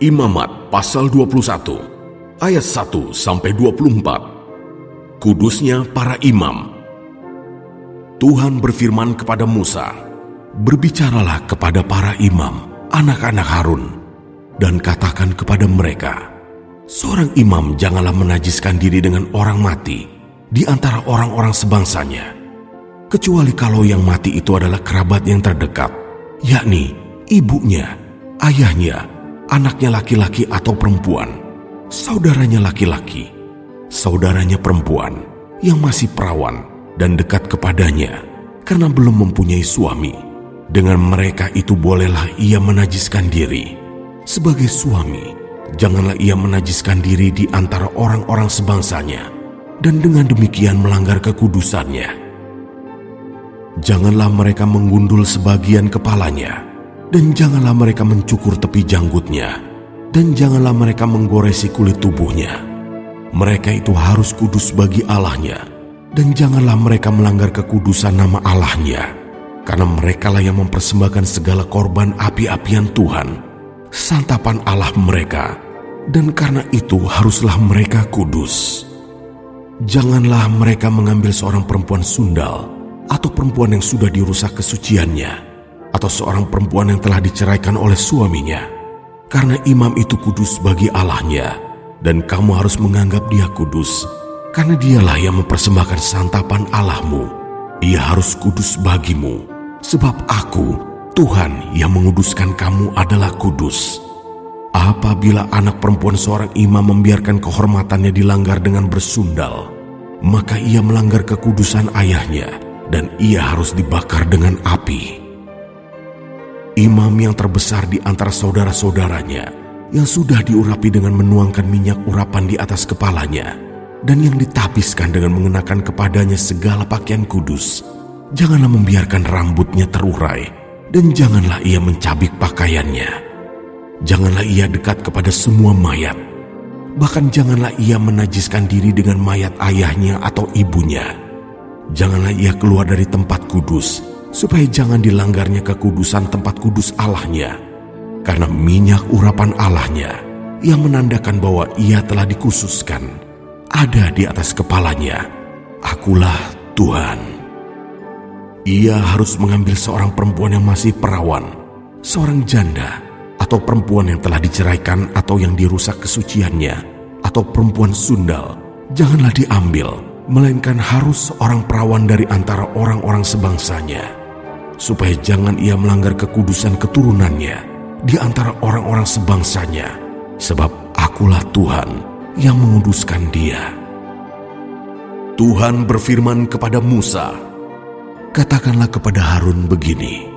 Imamat pasal 21 ayat 1-24. Kudusnya para imam. Tuhan berfirman kepada Musa, "Berbicaralah kepada para imam, anak-anak Harun, dan katakan kepada mereka, seorang imam janganlah menajiskan diri dengan orang mati di antara orang-orang sebangsanya, kecuali kalau yang mati itu adalah kerabat yang terdekat, yakni ibunya, ayahnya, anaknya laki-laki atau perempuan, saudaranya laki-laki, saudaranya perempuan yang masih perawan dan dekat kepadanya karena belum mempunyai suami. Dengan mereka itu bolehlah ia menajiskan diri. Sebagai suami, janganlah ia menajiskan diri di antara orang-orang sebangsanya, dan dengan demikian melanggar kekudusannya. Janganlah mereka menggundul sebagian kepalanya, dan janganlah mereka mencukur tepi janggutnya, dan janganlah mereka menggoresi kulit tubuhnya. Mereka itu harus kudus bagi Allahnya, dan janganlah mereka melanggar kekudusan nama Allahnya, karena merekalah yang mempersembahkan segala korban api-apian Tuhan, santapan Allah mereka, dan karena itu haruslah mereka kudus. Janganlah mereka mengambil seorang perempuan sundal, atau perempuan yang sudah dirusak kesuciannya, atau seorang perempuan yang telah diceraikan oleh suaminya, karena imam itu kudus bagi Allahnya, dan kamu harus menganggap dia kudus, karena dialah yang mempersembahkan santapan Allahmu. Dia harus kudus bagimu, sebab Aku, Tuhan yang menguduskan kamu adalah kudus. Apabila anak perempuan seorang imam membiarkan kehormatannya dilanggar dengan bersundal, maka ia melanggar kekudusan ayahnya, dan ia harus dibakar dengan api. Imam yang terbesar di antara saudara-saudaranya, yang sudah diurapi dengan menuangkan minyak urapan di atas kepalanya, dan yang ditapiskan dengan mengenakan kepadanya segala pakaian kudus, janganlah membiarkan rambutnya terurai, dan janganlah ia mencabik pakaiannya. Janganlah ia dekat kepada semua mayat, bahkan janganlah ia menajiskan diri dengan mayat ayahnya atau ibunya. Janganlah ia keluar dari tempat kudus, supaya jangan dilanggarnya kekudusan tempat kudus Allahnya, karena minyak urapan Allahnya yang menandakan bahwa ia telah dikhususkan ada di atas kepalanya. Akulah Tuhan. Ia harus mengambil seorang perempuan yang masih perawan, seorang janda, atau perempuan yang telah diceraikan atau yang dirusak kesuciannya, atau perempuan sundal. Janganlah diambil, melainkan harus seorang perawan dari antara orang-orang sebangsanya, supaya jangan ia melanggar kekudusan keturunannya di antara orang-orang sebangsanya, sebab Akulah Tuhan yang menguduskan dia. Tuhan berfirman kepada Musa, "Katakanlah kepada Harun begini,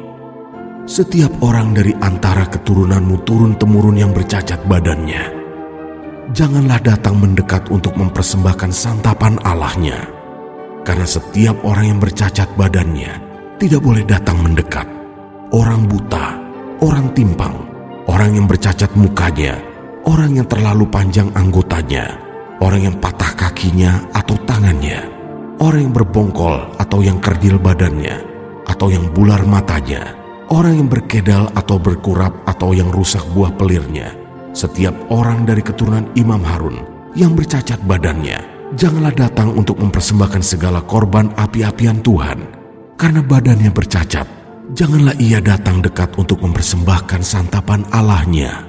setiap orang dari antara keturunanmu turun-temurun yang bercacat badannya, janganlah datang mendekat untuk mempersembahkan santapan Allahnya, karena setiap orang yang bercacat badannya tidak boleh datang mendekat. Orang buta, orang timpang, orang yang bercacat mukanya, orang yang terlalu panjang anggotanya, orang yang patah kakinya atau tangannya, orang yang berbongkol atau yang kerdil badannya, atau yang bular matanya, orang yang berkedal atau berkurap atau yang rusak buah pelirnya, setiap orang dari keturunan Imam Harun yang bercacat badannya, janganlah datang untuk mempersembahkan segala korban api-apian Tuhan. Karena badannya bercacat, janganlah ia datang dekat untuk mempersembahkan santapan Allahnya.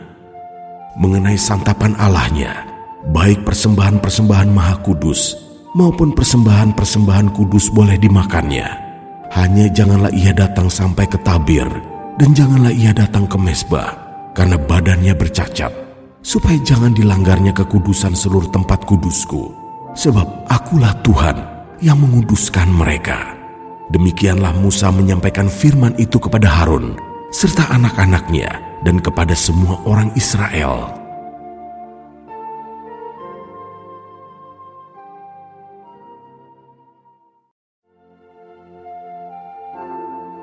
Mengenai santapan Allahnya, baik persembahan-persembahan maha kudus maupun persembahan-persembahan kudus boleh dimakannya. Hanya janganlah ia datang sampai ke tabir, dan janganlah ia datang ke mezbah, karena badannya bercacat, supaya jangan dilanggarnya kekudusan seluruh tempat kudusku, sebab Akulah Tuhan yang menguduskan mereka." Demikianlah Musa menyampaikan firman itu kepada Harun serta anak-anaknya dan kepada semua orang Israel.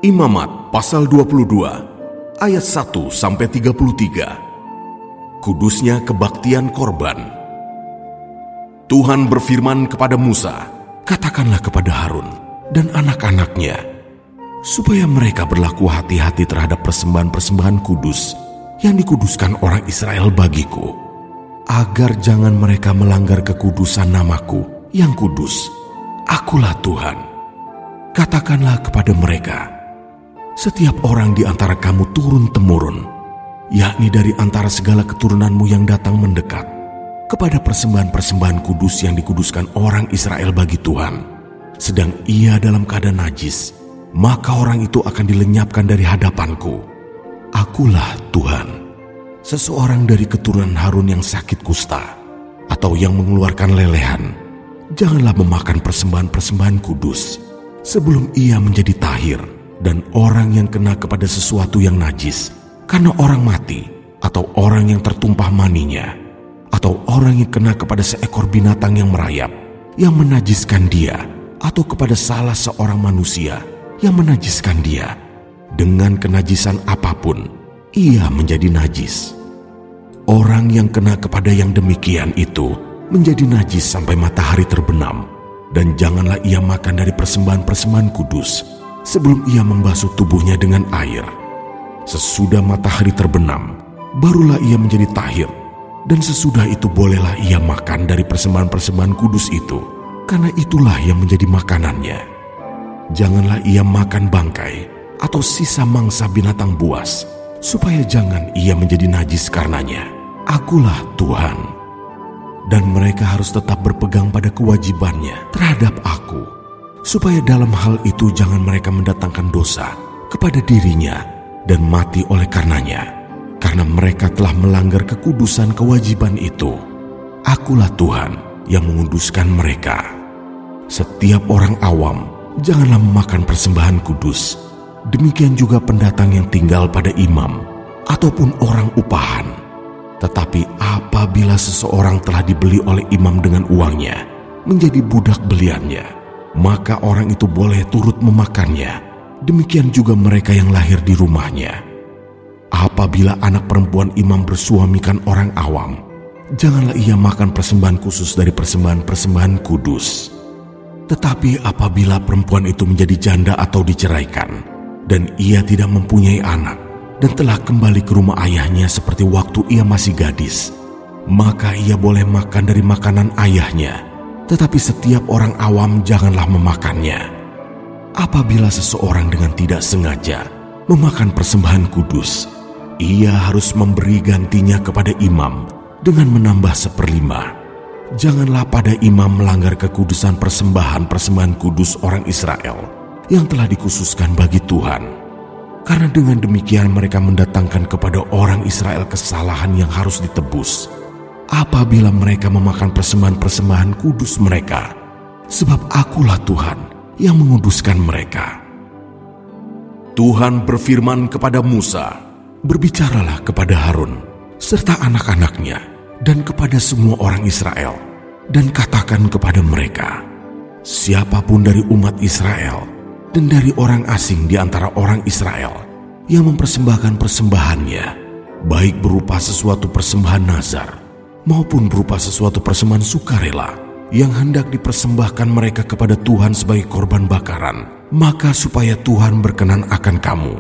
Imamat pasal 22 ayat 1-33. Kudusnya kebaktian korban. Tuhan berfirman kepada Musa, "Katakanlah kepada Harun dan anak-anaknya, supaya mereka berlaku hati-hati terhadap persembahan-persembahan kudus yang dikuduskan orang Israel bagiku, agar jangan mereka melanggar kekudusan namaku yang kudus. Akulah Tuhan. Katakanlah kepada mereka, setiap orang di antara kamu turun-temurun, yakni dari antara segala keturunanmu yang datang mendekat, kepada persembahan-persembahan kudus yang dikuduskan orang Israel bagi Tuhan, sedang ia dalam keadaan najis, maka orang itu akan dilenyapkan dari hadapanku. Akulah Tuhan. Seseorang dari keturunan Harun yang sakit kusta atau yang mengeluarkan lelehan, janganlah memakan persembahan-persembahan kudus sebelum ia menjadi tahir. Dan orang yang kena kepada sesuatu yang najis, karena orang mati, atau orang yang tertumpah maninya, atau orang yang kena kepada seekor binatang yang merayap, yang menajiskan dia, atau kepada salah seorang manusia yang menajiskan dia, dengan kenajisan apapun, ia menjadi najis. Orang yang kena kepada yang demikian itu menjadi najis sampai matahari terbenam, dan janganlah ia makan dari persembahan-persembahan kudus sebelum ia membasuh tubuhnya dengan air. Sesudah matahari terbenam, barulah ia menjadi tahir, dan sesudah itu bolehlah ia makan dari persembahan-persembahan kudus itu, karena itulah yang menjadi makanannya. Janganlah ia makan bangkai atau sisa mangsa binatang buas, supaya jangan ia menjadi najis karenanya. Akulah Tuhan. Dan mereka harus tetap berpegang pada kewajibannya terhadap aku, supaya dalam hal itu jangan mereka mendatangkan dosa kepada dirinya dan mati oleh karenanya, karena mereka telah melanggar kekudusan kewajiban itu. Akulah Tuhan yang menguduskan mereka. Setiap orang awam janganlah memakan persembahan kudus, demikian juga pendatang yang tinggal pada imam ataupun orang upahan. Tetapi apabila seseorang telah dibeli oleh imam dengan uangnya, menjadi budak beliannya, maka orang itu boleh turut memakannya. Demikian juga mereka yang lahir di rumahnya. Apabila anak perempuan imam bersuamikan orang awam, janganlah ia makan persembahan khusus dari persembahan-persembahan kudus. Tetapi apabila perempuan itu menjadi janda atau diceraikan, dan ia tidak mempunyai anak, dan telah kembali ke rumah ayahnya seperti waktu ia masih gadis, maka ia boleh makan dari makanan ayahnya. Tetapi setiap orang awam janganlah memakannya. Apabila seseorang dengan tidak sengaja memakan persembahan kudus, ia harus memberi gantinya kepada imam dengan menambah 1/5. Janganlah pada imam melanggar kekudusan persembahan-persembahan kudus orang Israel yang telah dikhususkan bagi Tuhan. Karena dengan demikian mereka mendatangkan kepada orang Israel kesalahan yang harus ditebus apabila mereka memakan persembahan-persembahan kudus mereka, sebab akulah Tuhan yang menguduskan mereka. Tuhan berfirman kepada Musa, "Berbicaralah kepada Harun serta anak-anaknya dan kepada semua orang Israel, dan katakan kepada mereka, siapapun dari umat Israel dan dari orang asing di antara orang Israel yang mempersembahkan persembahannya, baik berupa sesuatu persembahan nazar maupun berupa sesuatu persembahan sukarela yang hendak dipersembahkan mereka kepada Tuhan sebagai korban bakaran, maka supaya Tuhan berkenan akan kamu,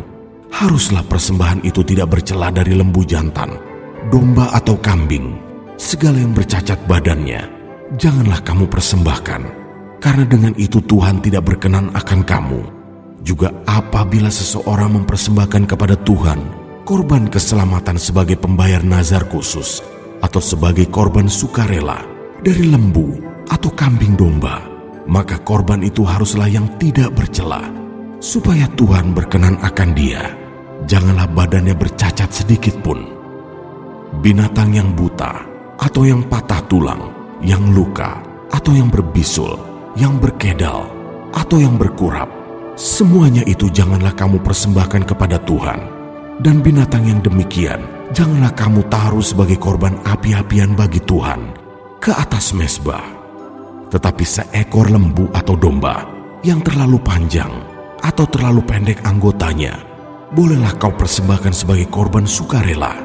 haruslah persembahan itu tidak bercela dari lembu jantan, domba atau kambing, segala yang bercacat badannya, janganlah kamu persembahkan. Karena dengan itu Tuhan tidak berkenan akan kamu. Juga apabila seseorang mempersembahkan kepada Tuhan korban keselamatan sebagai pembayar nazar khusus, atau sebagai korban sukarela dari lembu atau kambing domba, maka korban itu haruslah yang tidak bercela, supaya Tuhan berkenan akan dia. Janganlah badannya bercacat sedikit pun. Binatang yang buta, atau yang patah tulang, yang luka, atau yang berbisul, yang berkedal, atau yang berkurap, semuanya itu janganlah kamu persembahkan kepada Tuhan. Dan binatang yang demikian janganlah kamu taruh sebagai korban api-apian bagi Tuhan ke atas mezbah. Tetapi seekor lembu atau domba yang terlalu panjang atau terlalu pendek anggotanya, bolehlah kau persembahkan sebagai korban sukarela.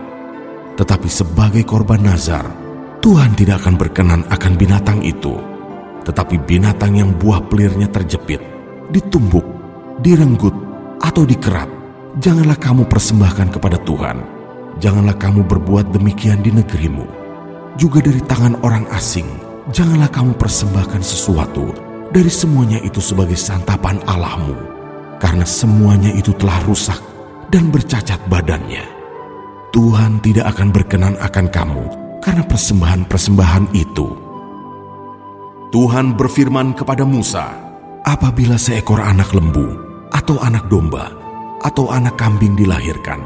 Tetapi sebagai korban nazar, Tuhan tidak akan berkenan akan binatang itu. Tetapi binatang yang buah pelirnya terjepit, ditumbuk, direnggut, atau dikerat, janganlah kamu persembahkan kepada Tuhan. janganlah kamu berbuat demikian di negerimu. Juga dari tangan orang asing, janganlah kamu persembahkan sesuatu dari semuanya itu sebagai santapan Allahmu, karena semuanya itu telah rusak dan bercacat badannya. Tuhan tidak akan berkenan akan kamu karena persembahan-persembahan itu. Tuhan berfirman kepada Musa, apabila seekor anak lembu atau anak domba atau anak kambing dilahirkan,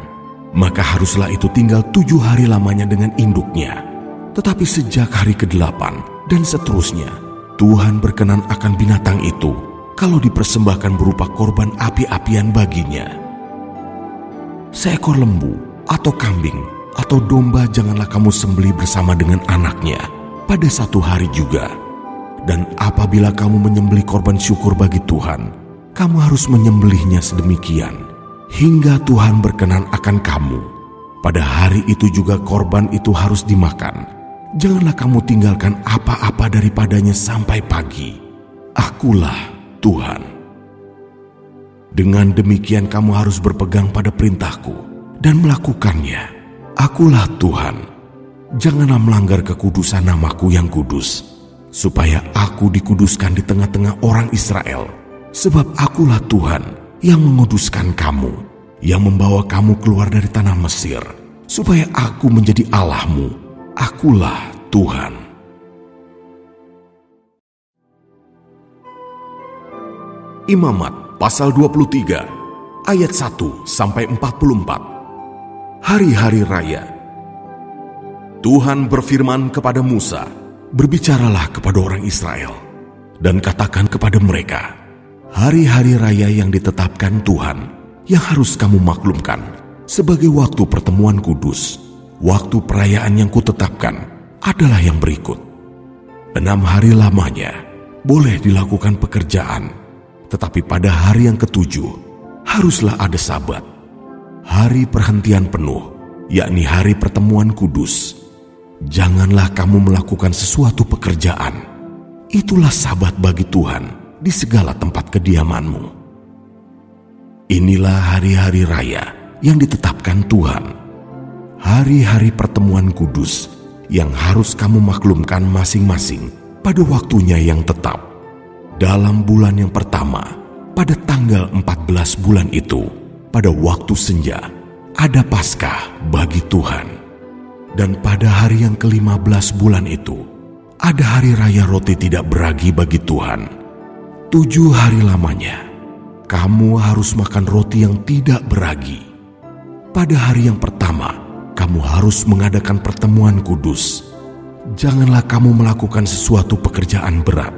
maka haruslah itu tinggal 7 hari lamanya dengan induknya. Tetapi sejak hari ke-8 dan seterusnya, Tuhan berkenan akan binatang itu kalau dipersembahkan berupa korban api-apian baginya. Seekor lembu atau kambing atau domba janganlah kamu sembelih bersama dengan anaknya pada 1 hari juga. Dan apabila kamu menyembelih korban syukur bagi Tuhan, kamu harus menyembelihnya sedemikian hingga Tuhan berkenan akan kamu. Pada hari itu juga korban itu harus dimakan. Janganlah kamu tinggalkan apa-apa daripadanya sampai pagi. Akulah Tuhan. Dengan demikian kamu harus berpegang pada perintahku dan melakukannya. Akulah Tuhan. Janganlah melanggar kekudusan namaku yang kudus, supaya aku dikuduskan di tengah-tengah orang Israel. Sebab akulah Tuhan yang menguduskan kamu, yang membawa kamu keluar dari tanah Mesir, supaya aku menjadi Allahmu. Akulah Tuhan. Imamat pasal 23 ayat 1 sampai 44. Hari-hari raya. Tuhan berfirman kepada Musa, berbicaralah kepada orang Israel dan katakan kepada mereka, hari-hari raya yang ditetapkan Tuhan yang harus kamu maklumkan sebagai waktu pertemuan kudus. Waktu perayaan yang kutetapkan adalah yang berikut. 6 hari lamanya boleh dilakukan pekerjaan, tetapi pada hari yang ke-7 haruslah ada Sabat, hari perhentian penuh, yakni hari pertemuan kudus. Janganlah kamu melakukan sesuatu pekerjaan. Itulah Sabat bagi Tuhan di segala tempat kediamanmu. Inilah hari-hari raya yang ditetapkan Tuhan, hari-hari pertemuan kudus yang harus kamu maklumkan masing-masing pada waktunya yang tetap. Dalam bulan yang pertama, pada tanggal 14 bulan itu, pada waktu senja, ada Paskah bagi Tuhan. Dan pada hari yang ke-15 bulan itu, ada hari raya roti tidak beragi bagi Tuhan. 7 hari lamanya, kamu harus makan roti yang tidak beragi. Pada hari yang pertama, kamu harus mengadakan pertemuan kudus. Janganlah kamu melakukan sesuatu pekerjaan berat.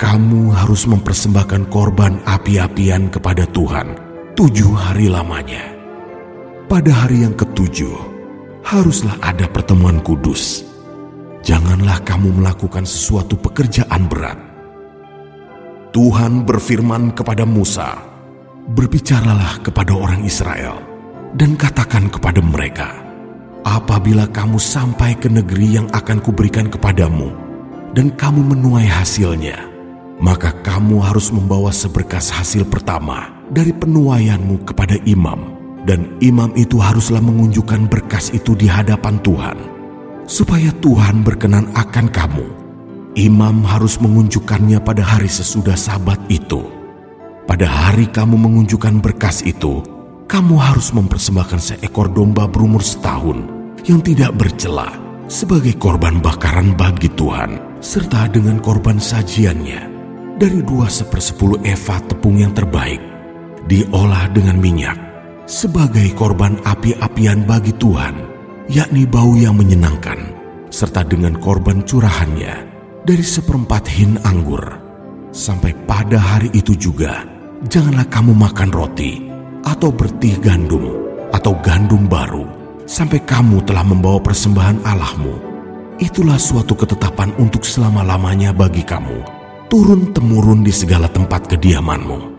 Kamu harus mempersembahkan korban api-apian kepada Tuhan 7 hari lamanya. Pada hari yang ke-7, haruslah ada pertemuan kudus. Janganlah kamu melakukan sesuatu pekerjaan berat. Tuhan berfirman kepada Musa, berbicaralah kepada orang Israel dan katakan kepada mereka, apabila kamu sampai ke negeri yang akan kuberikan kepadamu dan kamu menuai hasilnya, maka kamu harus membawa seberkas hasil pertama dari penuaianmu kepada imam, dan imam itu haruslah mengunjukkan berkas itu di hadapan Tuhan, supaya Tuhan berkenan akan kamu. Imam harus mengunjukkannya pada hari sesudah Sabat itu. Pada hari kamu mengunjukkan berkas itu, kamu harus mempersembahkan seekor domba berumur setahun yang tidak bercela sebagai korban bakaran bagi Tuhan, serta dengan korban sajiannya dari 2/10 eva tepung yang terbaik, diolah dengan minyak sebagai korban api-apian bagi Tuhan, yakni bau yang menyenangkan, serta dengan korban curahannya dari 1/4 hin anggur. Sampai pada hari itu juga, janganlah kamu makan roti atau bertih gandum atau gandum baru sampai kamu telah membawa persembahan Allahmu. Itulah suatu ketetapan untuk selama-lamanya bagi kamu, turun-temurun di segala tempat kediamanmu.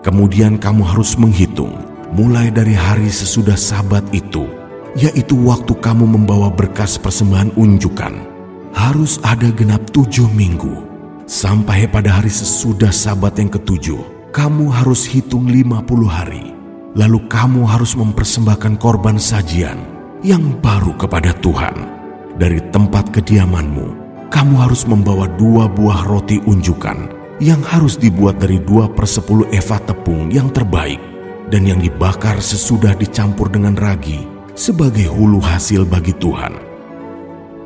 Kemudian kamu harus menghitung mulai dari hari sesudah Sabat itu, yaitu waktu kamu membawa berkas persembahan unjukan. Harus ada genap 7 minggu. Sampai pada hari sesudah Sabat yang ke-7, kamu harus hitung 50 hari. lalu kamu harus mempersembahkan korban sajian yang baru kepada Tuhan. Dari tempat kediamanmu, kamu harus membawa 2 buah roti unjukan yang harus dibuat dari 2/10 eva tepung yang terbaik dan yang dibakar sesudah dicampur dengan ragi sebagai hulu hasil bagi Tuhan.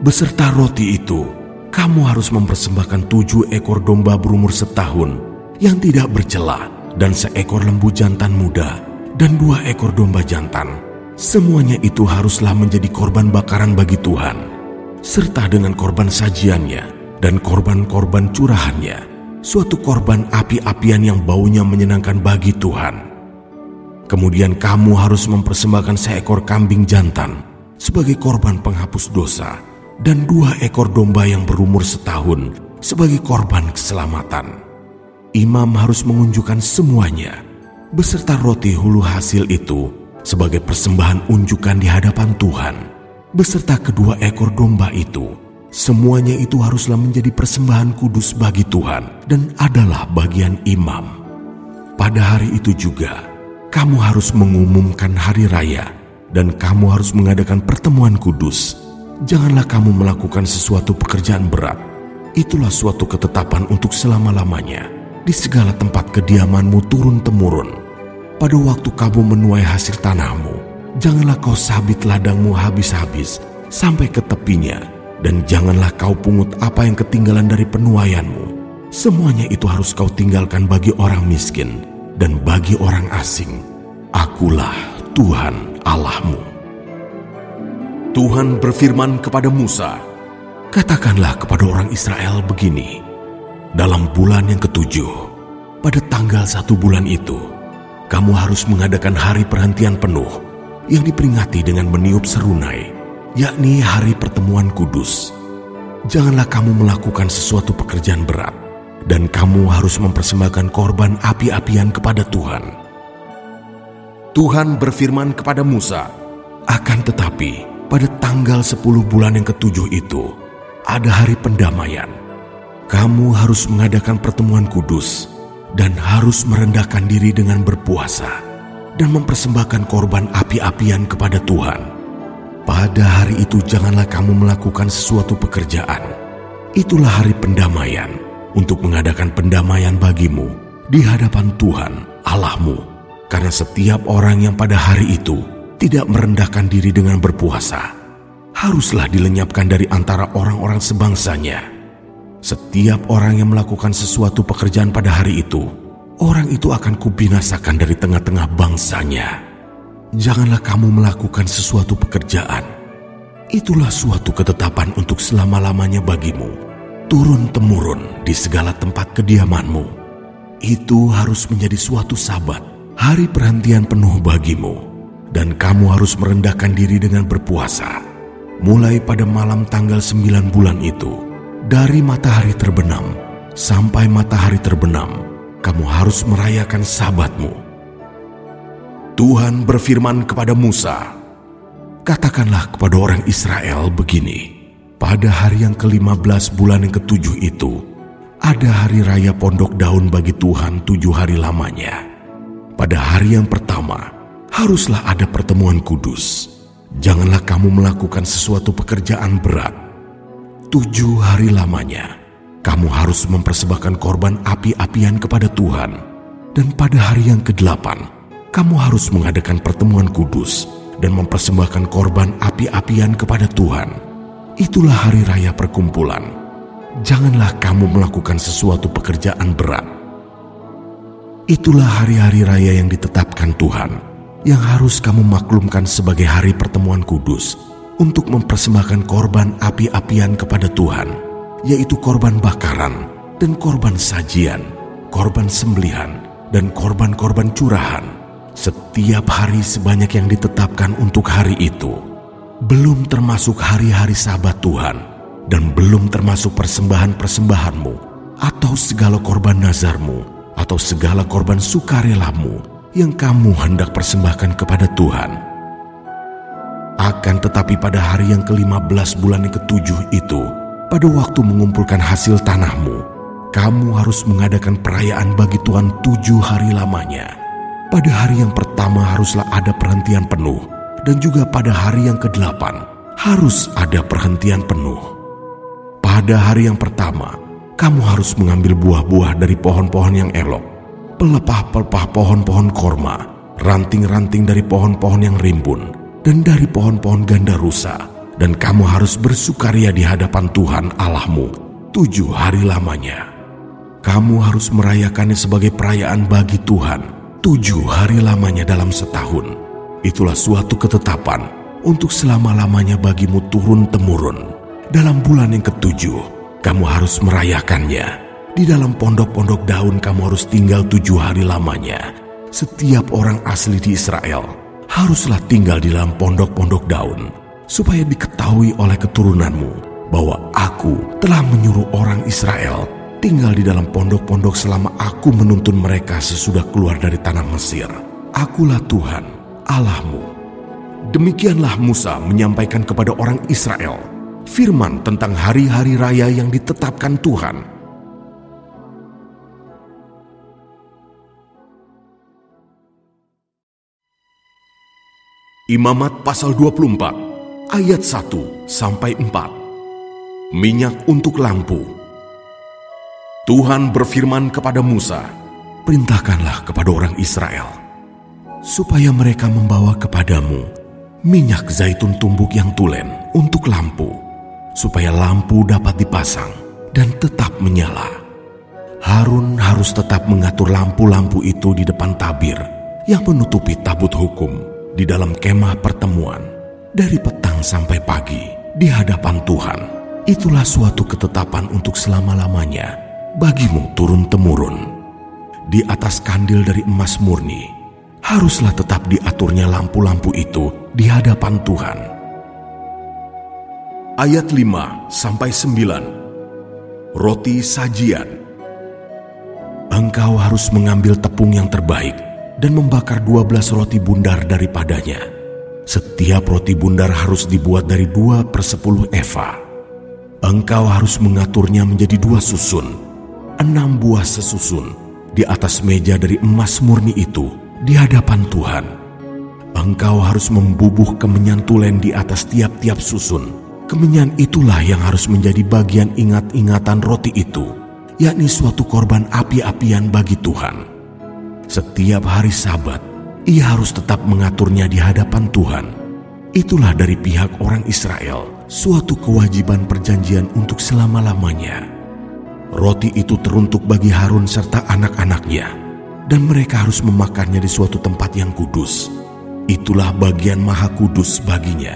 Beserta roti itu, kamu harus mempersembahkan 7 ekor domba berumur setahun yang tidak bercela dan 1 ekor lembu jantan muda dan 2 ekor domba jantan. Semuanya itu haruslah menjadi korban bakaran bagi Tuhan, serta dengan korban sajiannya dan korban-korban curahannya, suatu korban api-apian yang baunya menyenangkan bagi Tuhan. Kemudian kamu harus mempersembahkan 1 ekor kambing jantan sebagai korban penghapus dosa dan 2 ekor domba yang berumur setahun sebagai korban keselamatan. Imam harus mengunjukkan semuanya beserta roti hulu hasil itu sebagai persembahan unjukan di hadapan Tuhan, beserta kedua ekor domba itu. Semuanya itu haruslah menjadi persembahan kudus bagi Tuhan dan adalah bagian imam. Pada hari itu juga, kamu harus mengumumkan hari raya dan kamu harus mengadakan pertemuan kudus. Janganlah kamu melakukan sesuatu pekerjaan berat. Itulah suatu ketetapan untuk selama-lamanya di segala tempat kediamanmu turun-temurun. Pada waktu kamu menuai hasil tanahmu, janganlah kau sabit ladangmu habis-habis sampai ke tepinya, dan janganlah kau pungut apa yang ketinggalan dari penuaianmu. Semuanya itu harus kau tinggalkan bagi orang miskin dan bagi orang asing. Akulah Tuhan Allahmu. Tuhan berfirman kepada Musa, "Katakanlah kepada orang Israel begini, dalam bulan yang ke-7, pada tanggal 1 bulan itu, kamu harus mengadakan hari perhentian penuh yang diperingati dengan meniup serunai, yakni hari pertemuan kudus. Janganlah kamu melakukan sesuatu pekerjaan berat, dan kamu harus mempersembahkan korban api-apian kepada Tuhan." Tuhan berfirman kepada Musa, "Akan tetapi, pada tanggal 10 bulan yang ke-7 itu, ada hari pendamaian. Kamu harus mengadakan pertemuan kudus dan harus merendahkan diri dengan berpuasa dan mempersembahkan korban api-apian kepada Tuhan. Pada hari itu janganlah kamu melakukan sesuatu pekerjaan. Itulah hari pendamaian untuk mengadakan pendamaian bagimu di hadapan Tuhan Allahmu. Karena setiap orang yang pada hari itu tidak merendahkan diri dengan berpuasa, haruslah dilenyapkan dari antara orang-orang sebangsanya. Setiap orang yang melakukan sesuatu pekerjaan pada hari itu, orang itu akan kubinasakan dari tengah-tengah bangsanya. Janganlah kamu melakukan sesuatu pekerjaan. Itulah suatu ketetapan untuk selama-lamanya bagimu, turun-temurun di segala tempat kediamanmu. Itu harus menjadi suatu sabat, hari perhentian penuh bagimu, dan kamu harus merendahkan diri dengan berpuasa. Mulai pada malam tanggal 9 bulan itu, dari matahari terbenam sampai matahari terbenam, kamu harus merayakan sabatmu." Tuhan berfirman kepada Musa, "Katakanlah kepada orang Israel begini, pada hari yang ke-15 bulan yang ke-7 itu, ada hari raya pondok daun bagi Tuhan 7 hari lamanya. Pada hari yang pertama, haruslah ada pertemuan kudus. Janganlah kamu melakukan sesuatu pekerjaan berat. 7 hari lamanya, kamu harus mempersembahkan korban api-apian kepada Tuhan. Dan pada hari yang ke-8, kamu harus mengadakan pertemuan kudus dan mempersembahkan korban api-apian kepada Tuhan. Itulah hari raya perkumpulan. Janganlah kamu melakukan sesuatu pekerjaan berat. Itulah hari-hari raya yang ditetapkan Tuhan, yang harus kamu maklumkan sebagai hari pertemuan kudus, untuk mempersembahkan korban api-apian kepada Tuhan, yaitu korban bakaran dan korban sajian, korban sembelihan dan korban-korban curahan, setiap hari sebanyak yang ditetapkan untuk hari itu, belum termasuk hari-hari sabat Tuhan, dan belum termasuk persembahan-persembahanmu, atau segala korban nazarmu, atau segala korban sukarelamu yang kamu hendak persembahkan kepada Tuhan. Akan tetapi pada hari yang ke-15 bulan yang ke-7 itu, pada waktu mengumpulkan hasil tanahmu, kamu harus mengadakan perayaan bagi Tuhan 7 hari lamanya. pada hari yang pertama haruslah ada perhentian penuh, dan juga pada hari yang ke-8 harus ada perhentian penuh. Pada hari yang pertama, kamu harus mengambil buah-buah dari pohon-pohon yang elok, pelepah-pelepah pohon-pohon korma, ranting-ranting dari pohon-pohon yang rimbun, dan dari pohon-pohon gandarusa, dan kamu harus bersukaria di hadapan Tuhan Allahmu 7 hari lamanya. Kamu harus merayakannya sebagai perayaan bagi Tuhan 7 hari lamanya dalam setahun. Itulah suatu ketetapan untuk selama-lamanya bagimu turun-temurun. Dalam bulan yang ke-7, kamu harus merayakannya. Di dalam pondok-pondok daun kamu harus tinggal 7 hari lamanya. Setiap orang asli di Israel haruslah tinggal di dalam pondok-pondok daun, supaya diketahui oleh keturunanmu bahwa aku telah menyuruh orang Israel tinggal di dalam pondok-pondok selama aku menuntun mereka sesudah keluar dari tanah Mesir. Akulah Tuhan Allahmu. Demikianlah Musa menyampaikan kepada orang Israel firman tentang hari-hari raya yang ditetapkan Tuhan. Imamat pasal 24 ayat 1-4. Minyak untuk lampu. Tuhan berfirman kepada Musa, "Perintahkanlah kepada orang Israel supaya mereka membawa kepadamu minyak zaitun tumbuk yang tulen untuk lampu, supaya lampu dapat dipasang dan tetap menyala. Harun harus tetap mengatur lampu-lampu itu di depan tabir yang menutupi tabut hukum di dalam kemah pertemuan dari petang sampai pagi di hadapan Tuhan. Itulah suatu ketetapan untuk selama-lamanya bagimu turun-temurun. Di atas kandil dari emas murni haruslah tetap diaturnya lampu-lampu itu di hadapan Tuhan." Ayat 5-9. Roti sajian. Engkau harus mengambil tepung yang terbaik dan membakar 12 roti bundar daripadanya. Setiap roti bundar harus dibuat dari 2/10 eva. Engkau harus mengaturnya menjadi 2 susun, 6 buah sesusun, di atas meja dari emas murni itu di hadapan Tuhan. Engkau harus membubuh kemenyan tulen di atas tiap-tiap susun. Kemenyan itulah yang harus menjadi bagian ingat-ingatan roti itu, yakni suatu korban api-apian bagi Tuhan. Setiap hari Sabat, ia harus tetap mengaturnya di hadapan Tuhan. Itulah dari pihak orang Israel suatu kewajiban perjanjian untuk selama-lamanya. Roti itu teruntuk bagi Harun serta anak-anaknya, dan mereka harus memakannya di suatu tempat yang kudus. Itulah bagian maha kudus baginya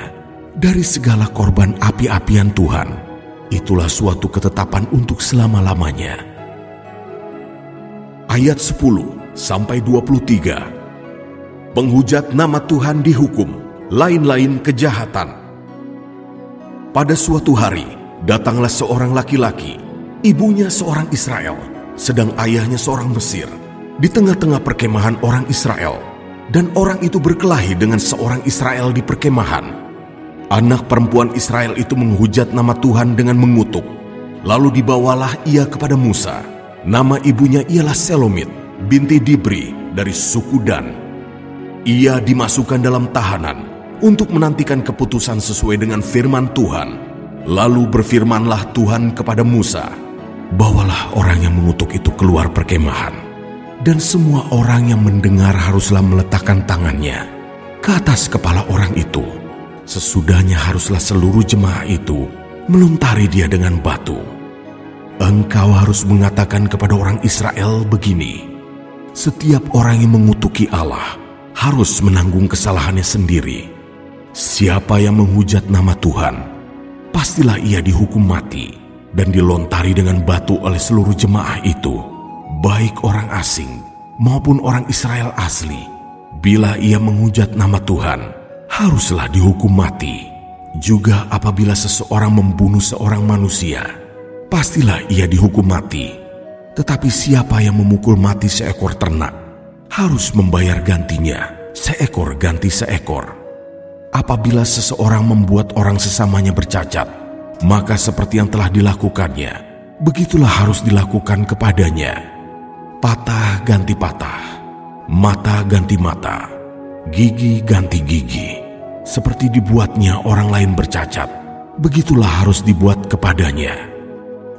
dari segala korban api-apian Tuhan. Itulah suatu ketetapan untuk selama-lamanya. Ayat 10-23. Penghujat nama Tuhan dihukum, lain-lain kejahatan. Pada suatu hari, datanglah seorang laki-laki, ibunya seorang Israel, sedang ayahnya seorang Mesir, di tengah-tengah perkemahan orang Israel. Dan orang itu berkelahi dengan seorang Israel di perkemahan. Anak perempuan Israel itu menghujat nama Tuhan dengan mengutuk. Lalu dibawalah ia kepada Musa. Nama ibunya ialah Selomit binti Dibri dari suku Dan. Ia dimasukkan dalam tahanan untuk menantikan keputusan sesuai dengan firman Tuhan. Lalu berfirmanlah Tuhan kepada Musa, "Bawalah orang yang mengutuk itu keluar perkemahan, dan semua orang yang mendengar haruslah meletakkan tangannya ke atas kepala orang itu. Sesudahnya haruslah seluruh jemaah itu meluntari dia dengan batu. Engkau harus mengatakan kepada orang Israel begini, setiap orang yang mengutuki Allah harus menanggung kesalahannya sendiri. Siapa yang menghujat nama Tuhan, pastilah ia dihukum mati dan dilontari dengan batu oleh seluruh jemaah itu, baik orang asing maupun orang Israel asli. Bila ia menghujat nama Tuhan, haruslah dihukum mati. Juga apabila seseorang membunuh seorang manusia, pastilah ia dihukum mati. Tetapi siapa yang memukul mati seekor ternak, harus membayar gantinya, seekor ganti seekor. Apabila seseorang membuat orang sesamanya bercacat, maka seperti yang telah dilakukannya, begitulah harus dilakukan kepadanya. Patah ganti patah, mata ganti mata, gigi ganti gigi. Seperti dibuatnya orang lain bercacat, begitulah harus dibuat kepadanya.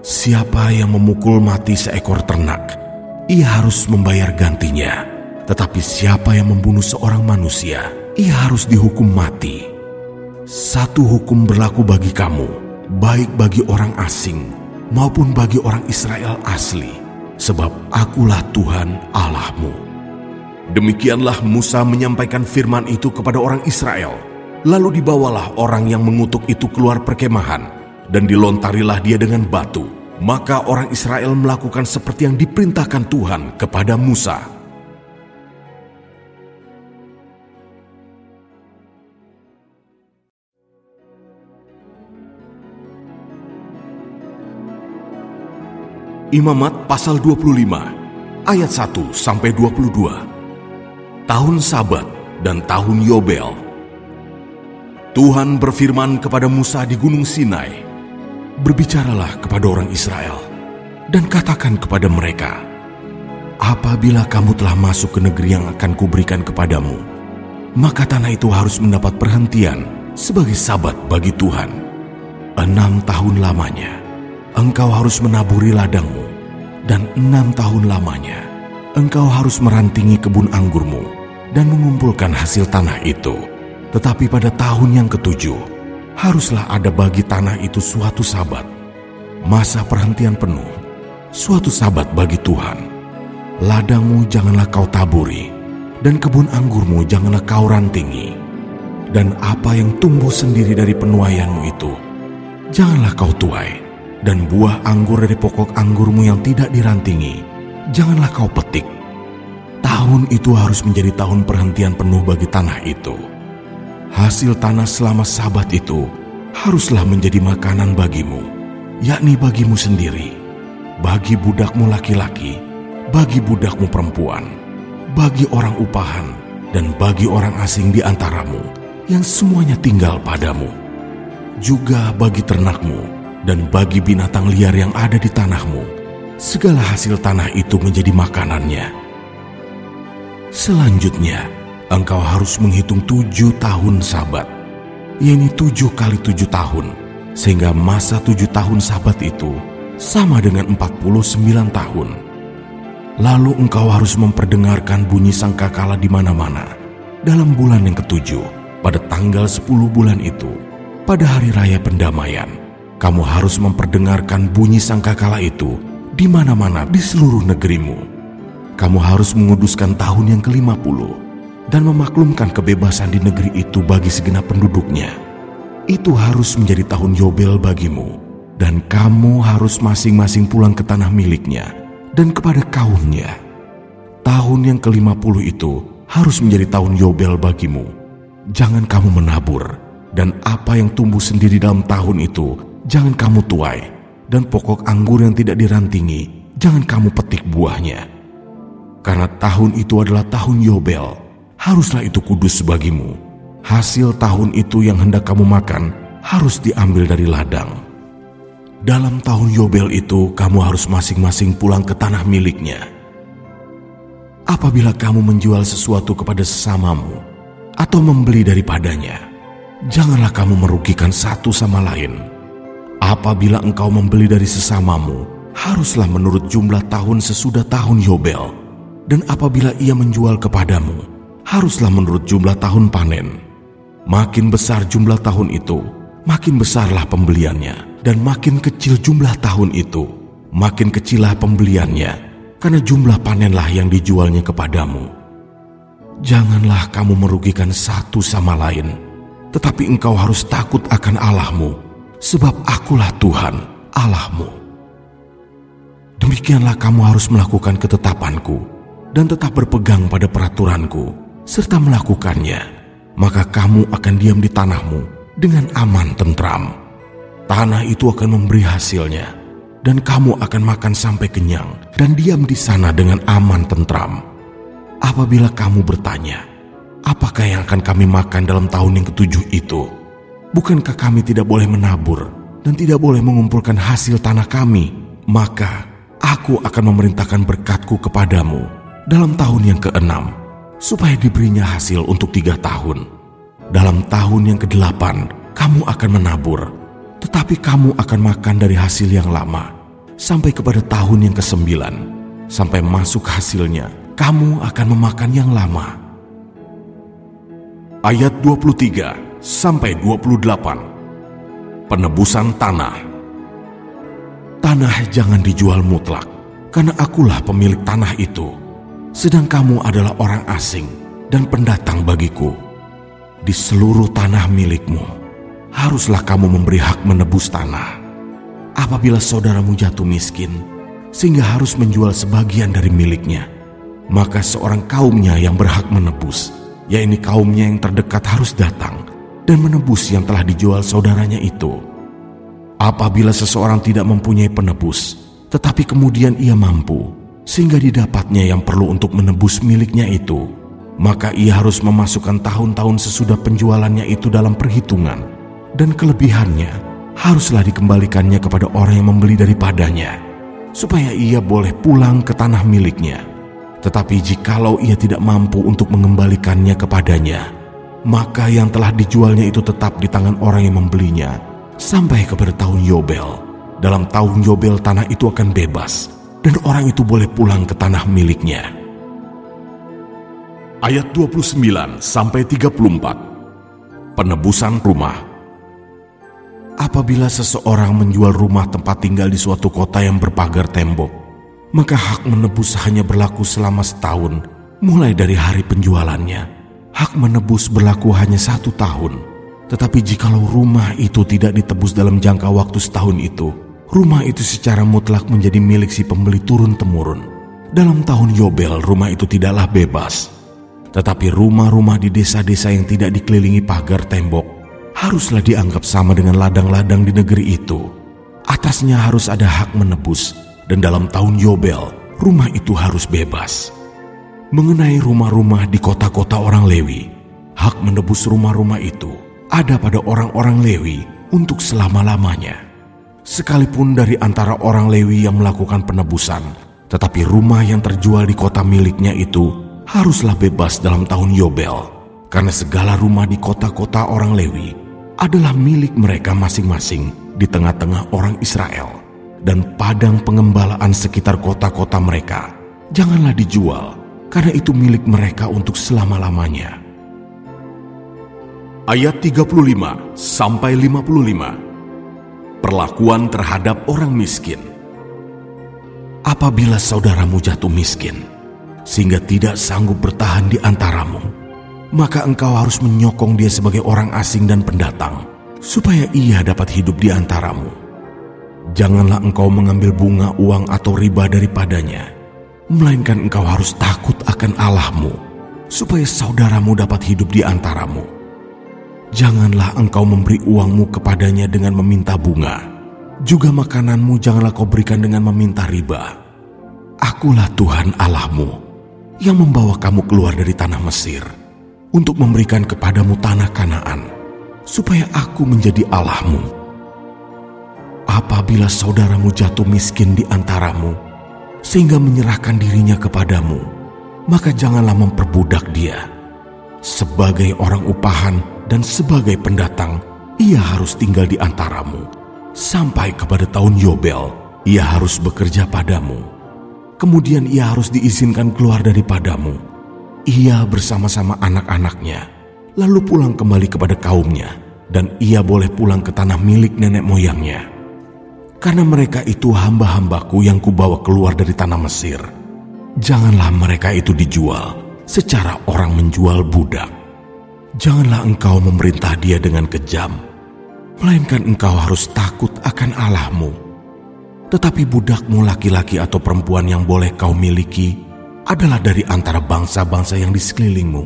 Siapa yang memukul mati seekor ternak, ia harus membayar gantinya. Tetapi siapa yang membunuh seorang manusia, ia harus dihukum mati. Satu hukum berlaku bagi kamu, baik bagi orang asing maupun bagi orang Israel asli, sebab akulah Tuhan Allahmu. Demikianlah Musa menyampaikan firman itu kepada orang Israel. Lalu dibawalah orang yang mengutuk itu keluar perkemahan, dan dilontarilah dia dengan batu. Maka orang Israel melakukan seperti yang diperintahkan Tuhan kepada Musa. Imamat pasal 25, ayat 1-22. Tahun Sabat dan tahun Yobel. Tuhan berfirman kepada Musa di Gunung Sinai, "Berbicaralah kepada orang Israel, dan katakan kepada mereka, apabila kamu telah masuk ke negeri yang akan kuberikan kepadamu, maka tanah itu harus mendapat perhentian sebagai sabat bagi Tuhan. 6 tahun lamanya, engkau harus menaburi ladangmu, dan 6 tahun lamanya, engkau harus merantingi kebun anggurmu, dan mengumpulkan hasil tanah itu. Tetapi pada tahun yang ke-7, haruslah ada bagi tanah itu suatu sabat, masa perhentian penuh, suatu sabat bagi Tuhan. Ladangmu janganlah kau taburi, dan kebun anggurmu janganlah kau rantingi. Dan apa yang tumbuh sendiri dari penuaianmu itu, janganlah kau tuai. Dan buah anggur dari pokok anggurmu yang tidak dirantingi, janganlah kau petik. Tahun itu harus menjadi tahun perhentian penuh bagi tanah itu. Hasil tanah selama sabat itu haruslah menjadi makanan bagimu, yakni bagimu sendiri, bagi budakmu laki-laki, bagi budakmu perempuan, bagi orang upahan, dan bagi orang asing di antaramu, yang semuanya tinggal padamu. Juga bagi ternakmu, dan bagi binatang liar yang ada di tanahmu, segala hasil tanah itu menjadi makanannya. Selanjutnya, engkau harus menghitung 7 tahun sabat, yakni 7 kali 7 tahun, sehingga masa 7 tahun sabat itu sama dengan 49 tahun. Lalu engkau harus memperdengarkan bunyi sangkakala di mana-mana dalam bulan yang ke-7, pada tanggal 10 bulan itu, pada hari raya pendamaian. Kamu harus memperdengarkan bunyi sangkakala itu di mana-mana di seluruh negerimu. Kamu harus menguduskan tahun yang ke-50 dan memaklumkan kebebasan di negeri itu bagi segenap penduduknya. Itu harus menjadi tahun Yobel bagimu, dan kamu harus masing-masing pulang ke tanah miliknya dan kepada kaumnya. Tahun yang ke-50 itu harus menjadi tahun Yobel bagimu. Jangan kamu menabur, dan apa yang tumbuh sendiri dalam tahun itu jangan kamu tuai, dan pokok anggur yang tidak dirantingi jangan kamu petik buahnya. Karena tahun itu adalah tahun Yobel, haruslah itu kudus bagimu. Hasil tahun itu yang hendak kamu makan harus diambil dari ladang. Dalam tahun Yobel itu kamu harus masing-masing pulang ke tanah miliknya. Apabila kamu menjual sesuatu kepada sesamamu atau membeli daripadanya, janganlah kamu merugikan satu sama lain. Apabila engkau membeli dari sesamamu, haruslah menurut jumlah tahun sesudah tahun Yobel. Dan apabila ia menjual kepadamu, haruslah menurut jumlah tahun panen. Makin besar jumlah tahun itu, makin besarlah pembeliannya. Dan makin kecil jumlah tahun itu, makin kecillah pembeliannya, karena jumlah panenlah yang dijualnya kepadamu. Janganlah kamu merugikan satu sama lain, tetapi engkau harus takut akan Allahmu, sebab akulah Tuhan Allahmu. Demikianlah kamu harus melakukan ketetapanku, dan tetap berpegang pada peraturanku, serta melakukannya, maka kamu akan diam di tanahmu dengan aman tentram. Tanah itu akan memberi hasilnya, dan kamu akan makan sampai kenyang dan diam di sana dengan aman tentram. Apabila kamu bertanya, apakah yang akan kami makan dalam tahun yang ke-7 itu? Bukankah kami tidak boleh menabur dan tidak boleh mengumpulkan hasil tanah kami? Maka aku akan memerintahkan berkat-Ku kepadamu dalam tahun yang ke-6 supaya diberinya hasil untuk 3 tahun. Dalam tahun yang ke-8 kamu akan menabur, tetapi kamu akan makan dari hasil yang lama sampai kepada tahun yang ke-9. Sampai masuk hasilnya, kamu akan memakan yang lama. Ayat 23 sampai 28. Penebusan tanah. Tanah jangan dijual mutlak, karena akulah pemilik tanah itu, sedang kamu adalah orang asing dan pendatang bagiku. Di seluruh tanah milikmu, haruslah kamu memberi hak menebus tanah. Apabila saudaramu jatuh miskin, sehingga harus menjual sebagian dari miliknya, maka seorang kaumnya yang berhak menebus, yaitu kaumnya yang terdekat, harus datang dan menebus yang telah dijual saudaranya itu. Apabila seseorang tidak mempunyai penebus, tetapi kemudian ia mampu, sehingga didapatnya yang perlu untuk menebus miliknya itu, maka ia harus memasukkan tahun-tahun sesudah penjualannya itu dalam perhitungan, dan kelebihannya haruslah dikembalikannya kepada orang yang membeli daripadanya, supaya ia boleh pulang ke tanah miliknya. Tetapi jikalau ia tidak mampu untuk mengembalikannya kepadanya, maka yang telah dijualnya itu tetap di tangan orang yang membelinya sampai kepada tahun Yobel. Dalam tahun Yobel tanah itu akan bebas, dan orang itu boleh pulang ke tanah miliknya. Ayat 29 sampai 34. Penebusan rumah. Apabila seseorang menjual rumah tempat tinggal di suatu kota yang berpagar tembok, maka hak menebus hanya berlaku selama setahun mulai dari hari penjualannya. Hak menebus berlaku hanya 1 tahun. Tetapi jikalau rumah itu tidak ditebus dalam jangka waktu setahun itu, rumah itu secara mutlak menjadi milik si pembeli turun-temurun. Dalam tahun Yobel rumah itu tidaklah bebas. Tetapi rumah-rumah di desa-desa yang tidak dikelilingi pagar tembok haruslah dianggap sama dengan ladang-ladang di negeri itu. Atasnya harus ada hak menebus, dan dalam tahun Yobel rumah itu harus bebas. Mengenai rumah-rumah di kota-kota orang Lewi, hak menebus rumah-rumah itu ada pada orang-orang Lewi untuk selama-lamanya. Sekalipun dari antara orang Lewi yang melakukan penebusan, tetapi rumah yang terjual di kota miliknya itu haruslah bebas dalam tahun Yobel, karena segala rumah di kota-kota orang Lewi adalah milik mereka masing-masing di tengah-tengah orang Israel. Dan padang pengembalaan sekitar kota-kota mereka janganlah dijual, karena itu milik mereka untuk selama-lamanya. Ayat 35 sampai 55. Perlakuan terhadap orang miskin. Apabila saudaramu jatuh miskin, sehingga tidak sanggup bertahan di antaramu, maka engkau harus menyokong dia sebagai orang asing dan pendatang, supaya ia dapat hidup di antaramu. Janganlah engkau mengambil bunga, uang, atau riba daripadanya, melainkan engkau harus takut akan Allahmu, supaya saudaramu dapat hidup di antaramu. Janganlah engkau memberi uangmu kepadanya dengan meminta bunga, juga makananmu janganlah kau berikan dengan meminta riba. Akulah Tuhan Allahmu, yang membawa kamu keluar dari tanah Mesir, untuk memberikan kepadamu tanah Kanaan, supaya aku menjadi Allahmu. Apabila saudaramu jatuh miskin di antaramu, sehingga menyerahkan dirinya kepadamu, maka janganlah memperbudak dia. Sebagai orang upahan dan sebagai pendatang, ia harus tinggal di antaramu. Sampai kepada tahun Yobel, ia harus bekerja padamu. Kemudian ia harus diizinkan keluar daripadamu, ia bersama-sama anak-anaknya, lalu pulang kembali kepada kaumnya, dan ia boleh pulang ke tanah milik nenek moyangnya. Karena mereka itu hamba-hambaku yang kubawa keluar dari tanah Mesir. Janganlah mereka itu dijual secara orang menjual budak. Janganlah engkau memerintah dia dengan kejam, melainkan engkau harus takut akan Allahmu. Tetapi budakmu laki-laki atau perempuan yang boleh kau miliki adalah dari antara bangsa-bangsa yang di sekelilingmu.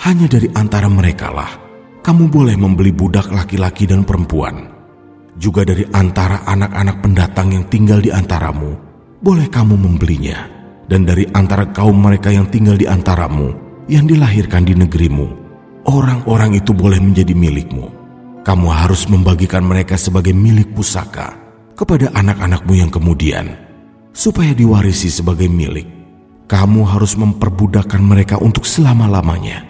Hanya dari antara merekalah kamu boleh membeli budak laki-laki dan perempuan. Juga dari antara anak-anak pendatang yang tinggal di antaramu, boleh kamu membelinya. Dan dari antara kaum mereka yang tinggal di antaramu, yang dilahirkan di negerimu, orang-orang itu boleh menjadi milikmu. Kamu harus membagikan mereka sebagai milik pusaka kepada anak-anakmu yang kemudian, supaya diwarisi sebagai milik. kamu harus memperbudakkan mereka untuk selama-lamanya.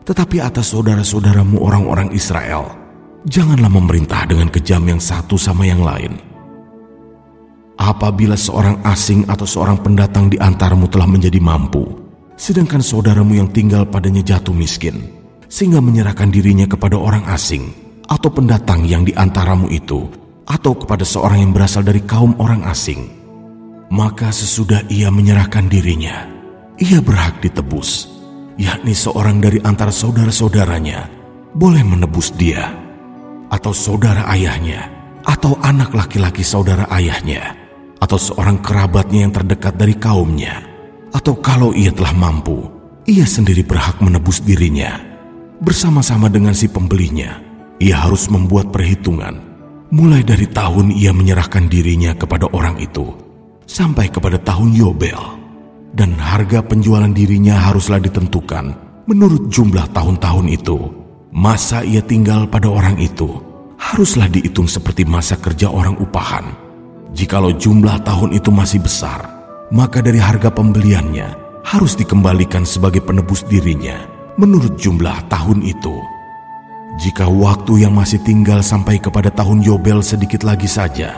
Tetapi atas saudara-saudaramu orang-orang Israel, janganlah memerintah dengan kejam yang satu sama yang lain. Apabila seorang asing atau seorang pendatang di antaramu telah menjadi mampu, sedangkan saudaramu yang tinggal padanya jatuh miskin, sehingga menyerahkan dirinya kepada orang asing atau pendatang yang di antaramu itu, atau kepada seorang yang berasal dari kaum orang asing, maka sesudah ia menyerahkan dirinya, ia berhak ditebus, yakni seorang dari antara saudara-saudaranya boleh menebus dia, atau saudara ayahnya, atau anak laki-laki saudara ayahnya, atau seorang kerabatnya yang terdekat dari kaumnya, atau kalau ia telah mampu, ia sendiri berhak menebus dirinya. Bersama-sama dengan si pembelinya, ia harus membuat perhitungan, mulai dari tahun ia menyerahkan dirinya kepada orang itu, sampai kepada tahun Yobel. Dan harga penjualan dirinya haruslah ditentukan menurut jumlah tahun-tahun itu. Masa ia tinggal pada orang itu haruslah dihitung seperti masa kerja orang upahan. Jikalau jumlah tahun itu masih besar, maka dari harga pembeliannya harus dikembalikan sebagai penebus dirinya menurut jumlah tahun itu. Jika waktu yang masih tinggal sampai kepada tahun Yobel sedikit lagi saja,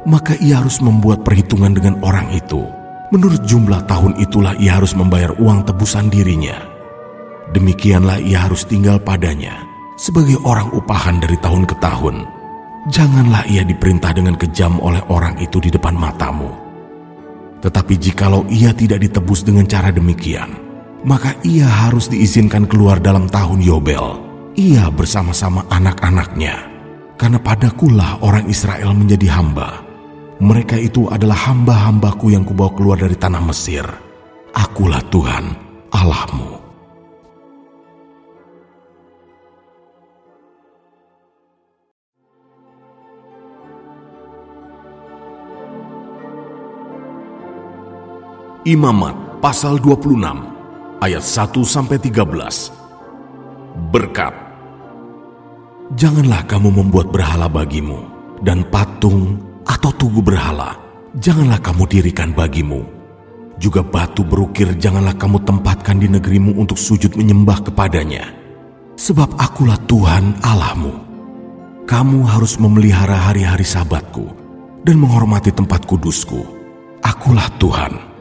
maka ia harus membuat perhitungan dengan orang itu. Menurut jumlah tahun itulah ia harus membayar uang tebusan dirinya. Demikianlah ia harus tinggal padanya sebagai orang upahan dari tahun ke tahun. Janganlah ia diperintah dengan kejam oleh orang itu di depan matamu. Tetapi jikalau ia tidak ditebus dengan cara demikian, maka ia harus diizinkan keluar dalam tahun Yobel, ia bersama-sama anak-anaknya. Karena padakulah orang Israel menjadi hamba. Mereka itu adalah hamba-hambaku yang kubawa keluar dari tanah Mesir. Akulah Tuhan Allahmu. Imamat pasal 26 ayat 1-13. Berkat. Janganlah kamu membuat berhala bagimu, dan patung atau tugu berhala janganlah kamu dirikan bagimu. Juga batu berukir janganlah kamu tempatkan di negerimu untuk sujud menyembah kepadanya. Sebab akulah Tuhan Allahmu. Kamu harus memelihara hari-hari sabatku dan menghormati tempat kudusku. Akulah Tuhan.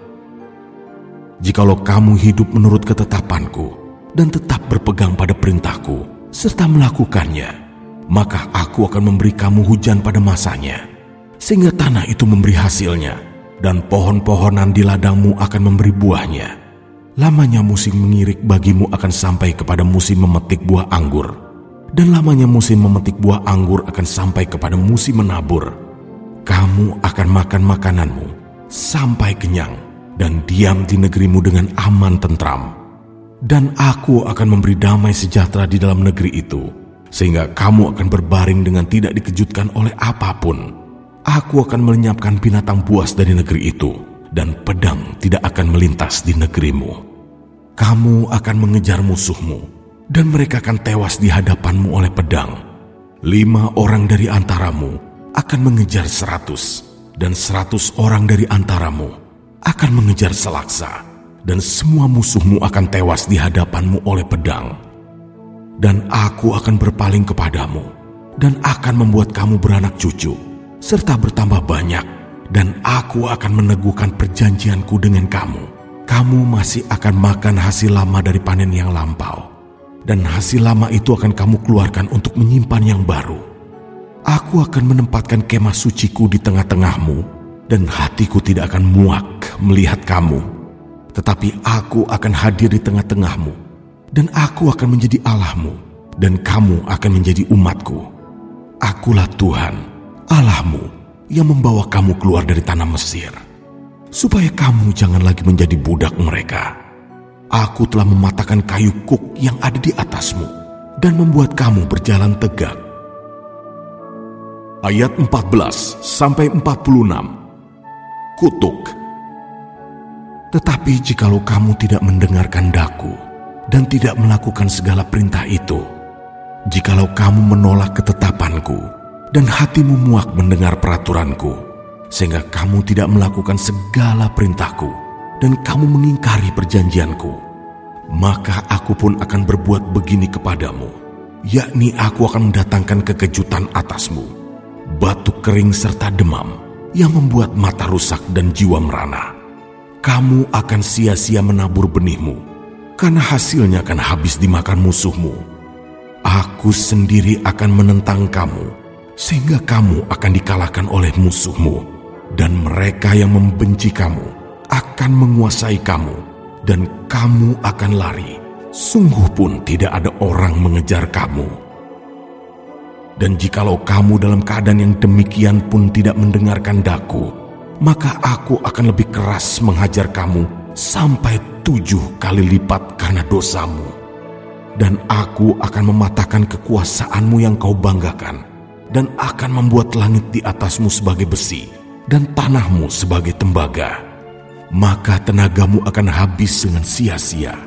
Jikalau kamu hidup menurut ketetapanku dan tetap berpegang pada perintahku serta melakukannya, maka aku akan memberi kamu hujan pada masanya, sehingga tanah itu memberi hasilnya, dan pohon-pohonan di ladangmu akan memberi buahnya. Lamanya musim mengirik bagimu akan sampai kepada musim memetik buah anggur, dan lamanya musim memetik buah anggur akan sampai kepada musim menabur. Kamu akan makan makananmu sampai kenyang, dan diam di negerimu dengan aman tentram. Dan aku akan memberi damai sejahtera di dalam negeri itu, sehingga kamu akan berbaring dengan tidak dikejutkan oleh apapun. Aku akan melenyapkan binatang buas dari negeri itu, dan pedang tidak akan melintas di negerimu. Kamu akan mengejar musuhmu, dan mereka akan tewas di hadapanmu oleh pedang. 5 orang dari antaramu akan mengejar 100, dan 100 orang dari antaramu akan mengejar selaksa, dan semua musuhmu akan tewas di hadapanmu oleh pedang. Dan aku akan berpaling kepadamu, dan akan membuat kamu beranak cucu, serta bertambah banyak, dan aku akan meneguhkan perjanjianku dengan kamu. Kamu masih akan makan hasil lama dari panen yang lampau, dan hasil lama itu akan kamu keluarkan untuk menyimpan yang baru. Aku akan menempatkan kemah suciku di tengah-tengahmu, dan hatiku tidak akan muak melihat kamu. Tetapi aku akan hadir di tengah-tengahmu, dan aku akan menjadi Allahmu, dan kamu akan menjadi umatku. Akulah Tuhan Allahmu yang membawa kamu keluar dari tanah Mesir, supaya kamu jangan lagi menjadi budak mereka. Aku telah mematahkan kayu kuk yang ada di atasmu, dan membuat kamu berjalan tegak. Ayat 14-46. Kutuk. Tetapi jikalau kamu tidak mendengarkan daku dan tidak melakukan segala perintah itu, jikalau kamu menolak ketetapanku dan hatimu muak mendengar peraturanku, sehingga kamu tidak melakukan segala perintahku dan kamu mengingkari perjanjianku, maka aku pun akan berbuat begini kepadamu, yakni aku akan mendatangkan kekejutan atasmu, batuk kering serta demam yang membuat mata rusak dan jiwa merana. Kamu akan sia-sia menabur benihmu, karena hasilnya akan habis dimakan musuhmu. Aku sendiri akan menentang kamu, sehingga kamu akan dikalahkan oleh musuhmu, dan mereka yang membenci kamu akan menguasai kamu, dan kamu akan lari. Sungguh pun tidak ada orang mengejar kamu. Dan jikalau kamu dalam keadaan yang demikian pun tidak mendengarkan daku, maka aku akan lebih keras menghajar kamu sampai 7 kali lipat karena dosamu. Dan aku akan mematahkan kekuasaanmu yang kau banggakan, dan akan membuat langit di atasmu sebagai besi, dan tanahmu sebagai tembaga. Maka tenagamu akan habis dengan sia-sia,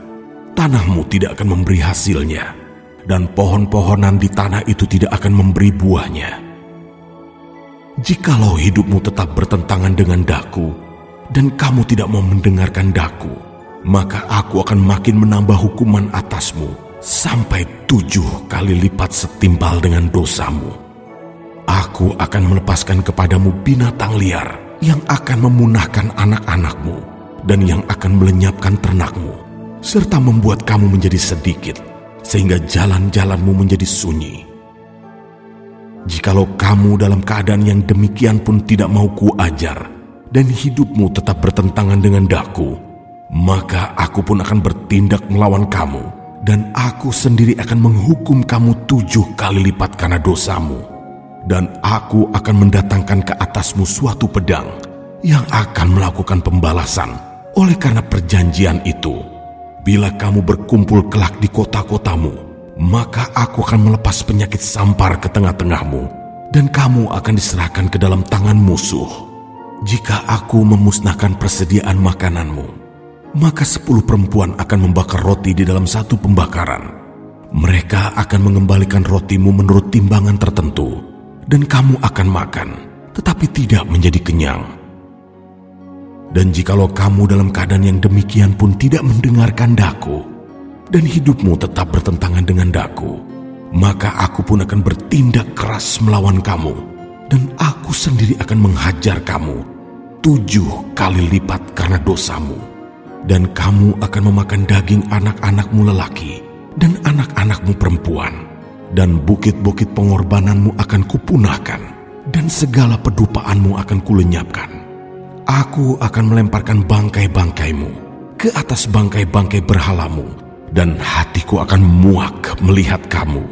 tanahmu tidak akan memberi hasilnya, dan pohon-pohonan di tanah itu tidak akan memberi buahnya. Jikalau hidupmu tetap bertentangan dengan daku, dan kamu tidak mau mendengarkan daku, maka aku akan makin menambah hukuman atasmu sampai 7 kali lipat setimpal dengan dosamu. Aku akan melepaskan kepadamu binatang liar yang akan memunahkan anak-anakmu dan yang akan melenyapkan ternakmu, serta membuat kamu menjadi sedikit, sehingga jalan-jalanmu menjadi sunyi. Jikalau kamu dalam keadaan yang demikian pun tidak mau kuajar, dan hidupmu tetap bertentangan dengan daku, maka aku pun akan bertindak melawan kamu, dan aku sendiri akan menghukum kamu 7 kali lipat karena dosamu. Dan aku akan mendatangkan ke atasmu suatu pedang yang akan melakukan pembalasan oleh karena perjanjian itu. Bila kamu berkumpul kelak di kota-kotamu, maka aku akan melepas penyakit sampar ke tengah-tengahmu, dan kamu akan diserahkan ke dalam tangan musuh. Jika aku memusnahkan persediaan makananmu, maka 10 perempuan akan membakar roti di dalam satu pembakaran. Mereka akan mengembalikan rotimu menurut timbangan tertentu, dan kamu akan makan, tetapi tidak menjadi kenyang. Dan jikalau kamu dalam keadaan yang demikian pun tidak mendengarkan daku, dan hidupmu tetap bertentangan dengan daku, maka aku pun akan bertindak keras melawan kamu, dan aku sendiri akan menghajar kamu 7 kali lipat karena dosamu. Dan kamu akan memakan daging anak-anakmu lelaki dan anak-anakmu perempuan, dan bukit-bukit pengorbananmu akan kupunahkan, dan segala pedupaanmu akan kulenyapkan. Aku akan melemparkan bangkai-bangkaimu ke atas bangkai-bangkai berhalamu, dan hatiku akan muak melihat kamu.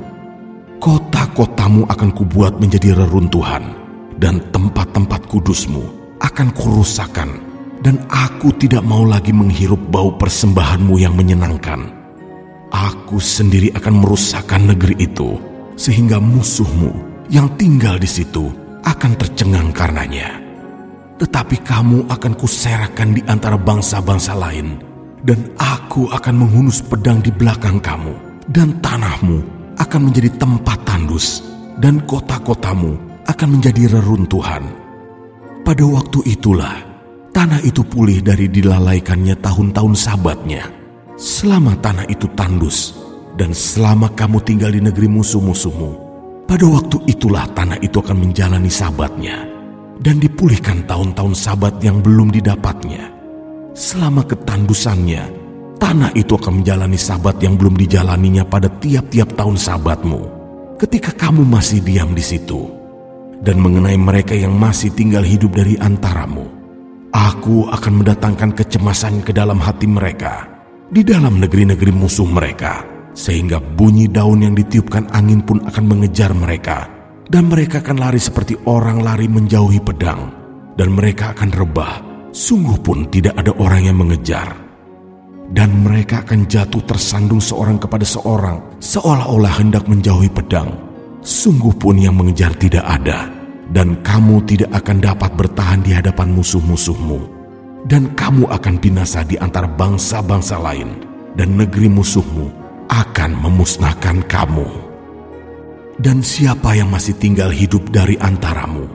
Kota-kotamu akan kubuat menjadi reruntuhan, dan tempat-tempat kudusmu akan kurusakan, dan aku tidak mau lagi menghirup bau persembahanmu yang menyenangkan. Aku sendiri akan merusakkan negeri itu, sehingga musuhmu yang tinggal di situ akan tercengang karenanya. Tetapi kamu akan kuserahkan di antara bangsa-bangsa lain, dan aku akan menghunus pedang di belakang kamu, dan tanahmu akan menjadi tempat tandus, dan kota-kotamu akan menjadi reruntuhan. Pada waktu itulah tanah itu pulih dari dilalaikannya tahun-tahun sabatnya. Selama tanah itu tandus, dan selama kamu tinggal di negeri musuh-musuhmu, pada waktu itulah tanah itu akan menjalani sabatnya, dan dipulihkan tahun-tahun sabat yang belum didapatnya. Selama ketandusannya, tanah itu akan menjalani sabat yang belum dijalaninya pada tiap-tiap tahun sabatmu, ketika kamu masih diam di situ. Dan mengenai mereka yang masih tinggal hidup dari antaramu, aku akan mendatangkan kecemasan ke dalam hati mereka, di dalam negeri-negeri musuh mereka, sehingga bunyi daun yang ditiupkan angin pun akan mengejar mereka, dan mereka akan lari seperti orang lari menjauhi pedang, dan mereka akan rebah, sungguh pun tidak ada orang yang mengejar. Dan mereka akan jatuh tersandung seorang kepada seorang, seolah-olah hendak menjauhi pedang, sungguh pun yang mengejar tidak ada, dan kamu tidak akan dapat bertahan di hadapan musuh-musuhmu. Dan kamu akan binasa di antara bangsa-bangsa lain, dan negeri musuhmu akan memusnahkan kamu. Dan siapa yang masih tinggal hidup dari antaramu,